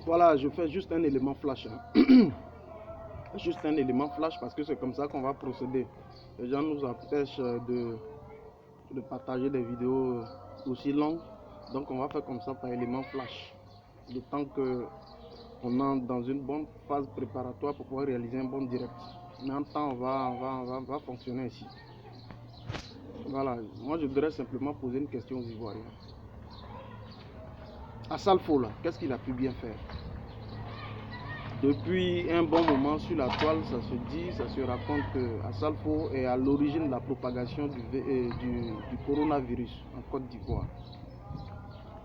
Voilà, je fais juste un élément flash. Juste un élément flash parce que c'est comme ça qu'on va procéder. Les gens nous empêchent de partager des vidéos aussi longues. Donc on va faire comme ça par élément flash. Le temps que on entre dans une bonne phase préparatoire pour pouvoir réaliser un bon direct. Mais en temps, on va fonctionner ainsi. Voilà, moi je voudrais simplement poser une question aux Ivoiriens. Assalfo là, qu'est-ce qu'il a pu bien faire? Depuis un bon moment sur la toile, ça se dit, ça se raconte que Assalfo est à l'origine de la propagation du coronavirus en Côte d'Ivoire.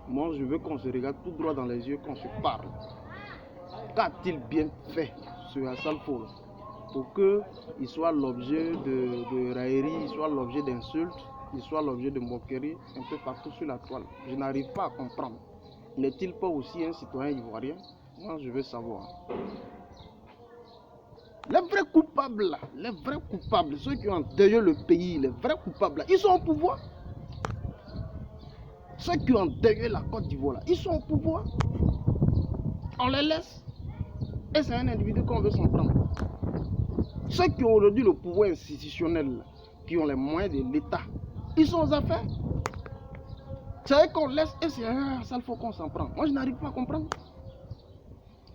Moi, je veux qu'on se regarde tout droit dans les yeux, qu'on se parle. Qu'a-t-il bien fait, ce Assalfo, pour qu'il soit l'objet de railleries, il soit l'objet d'insultes, il soit l'objet de moqueries un peu partout sur la toile? Je n'arrive pas à comprendre. N'est-il pas aussi un citoyen ivoirien? Moi, je veux savoir. Les vrais coupables, là, les vrais coupables, ceux qui ont endeuillé le pays, les vrais coupables, là, ils sont au pouvoir. Ceux qui ont endeuillé la Côte d'Ivoire, ils sont au pouvoir. On les laisse. Et c'est un individu qu'on veut s'en prendre. Ceux qui ont aujourd'hui le pouvoir institutionnel, qui ont les moyens de l'État, ils sont aux affaires. C'est eux qu'on laisse et c'est ça, il faut qu'on s'en prend. Moi, je n'arrive pas à comprendre.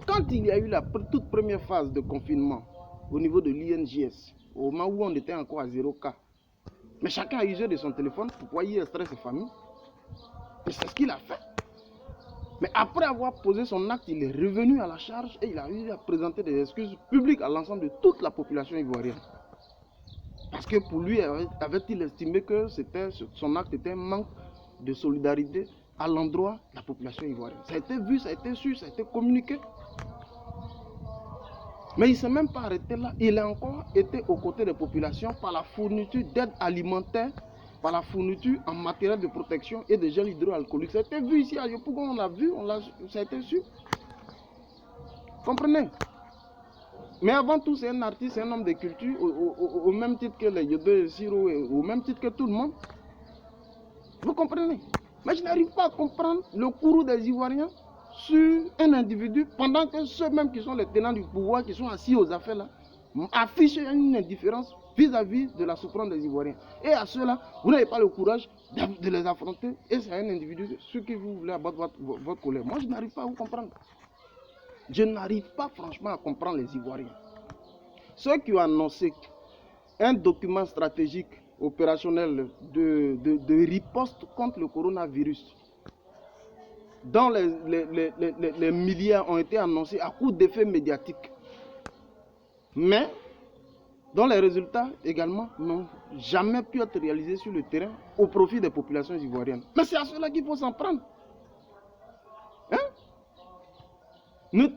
Quand il y a eu la toute première phase de confinement au niveau de l'INJS, au moment où on était encore à 0 cas, mais chacun a usé de son téléphone pour pouvoir y extraire ses familles. Et c'est ce qu'il a fait. Mais après avoir posé son acte, il est revenu à la charge et il a eu à présenter des excuses publiques à l'ensemble de toute la population ivoirienne. Parce que pour lui, avait-il estimé que son acte était un manque de solidarité à l'endroit de la population ivoirienne. Ça a été vu, ça a été su, ça a été communiqué. Mais il ne s'est même pas arrêté là. Il a encore été aux côtés des populations par la fourniture d'aide alimentaire, par la fourniture en matériel de protection et de gel hydroalcoolique. Ça a été vu ici à Yopougon, on l'a vu, ça a été su. Comprenez? Mais avant tout, c'est un artiste, c'est un homme de culture, au même titre que les Yodé Siro, au même titre que tout le monde. Vous comprenez? Mais je n'arrive pas à comprendre le courroux des Ivoiriens sur un individu, pendant que ceux-mêmes qui sont les tenants du pouvoir, qui sont assis aux affaires là, affichent une indifférence vis-à-vis de la souffrance des Ivoiriens. Et à ceux-là, vous n'avez pas le courage de les affronter. Et c'est un individu sur qui vous voulez abattre votre colère. Moi, je n'arrive pas à vous comprendre. Je n'arrive pas franchement à comprendre les Ivoiriens. Ceux qui ont annoncé un document stratégique opérationnel de riposte contre le coronavirus, dont les milliards ont été annoncés à coup d'effets médiatiques, mais dont les résultats également n'ont jamais pu être réalisés sur le terrain au profit des populations ivoiriennes. Mais c'est à cela qu'il faut s'en prendre. Hein? Ne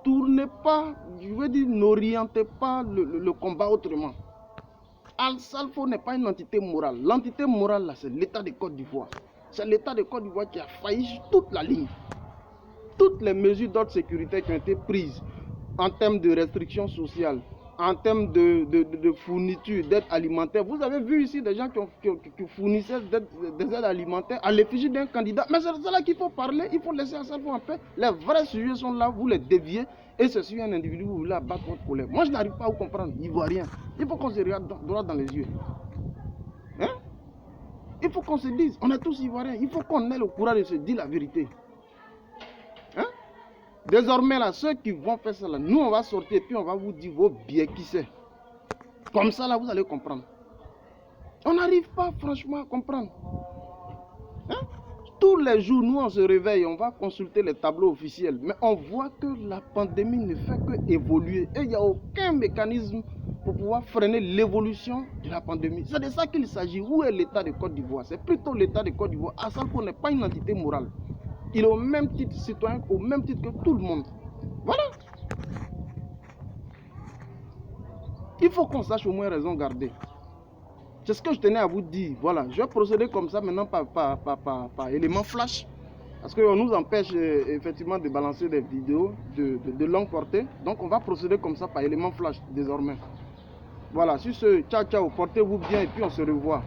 tournez pas, je veux dire, n'orientez pas le combat autrement. Assalfo n'est pas une entité morale. L'entité morale, là, c'est l'État de Côte d'Ivoire. C'est l'État de Côte d'Ivoire qui a failli sur toute la ligne. Toutes les mesures d'ordre sécuritaire qui ont été prises en termes de restrictions sociales, en termes de fourniture, d'aide alimentaire. Vous avez vu ici des gens qui fournissaient des aides alimentaires à l'effigie d'un candidat. Mais c'est de cela qu'il faut parler, il faut laisser Assalfo en paix. Les vrais sujets sont là, vous les déviez. Et c'est sur un individu, vous voulez abattre votre colère. Moi, je n'arrive pas à vous comprendre, Ivoirien. Il faut qu'on se regarde droit dans les yeux. Hein? Il faut qu'on se dise, on est tous Ivoiriens. Il faut qu'on ait le courage de se dire la vérité. Hein? Désormais, là, ceux qui vont faire ça, là, nous, on va sortir et puis on va vous dire vos biais qui c'est. Comme ça, là, vous allez comprendre. On n'arrive pas, franchement, à comprendre. Hein? Tous les jours, nous, on se réveille, on va consulter les tableaux officiels. Mais on voit que la pandémie ne fait que évoluer. Et il n'y a aucun mécanisme pour pouvoir freiner l'évolution de la pandémie. C'est de ça qu'il s'agit. Où est l'État de Côte d'Ivoire? C'est plutôt l'État de Côte d'Ivoire. Assalfo n'est pas une entité morale. Il est au même titre citoyen, au même titre que tout le monde. Voilà. Il faut qu'on sache au moins raison garder. C'est ce que je tenais à vous dire. Voilà, je vais procéder comme ça maintenant par élément flash. Parce qu'on nous empêche effectivement de balancer des vidéos de longue portée. Donc on va procéder comme ça par élément flash désormais. Voilà, sur ce, ciao ciao, portez-vous bien et puis on se revoit.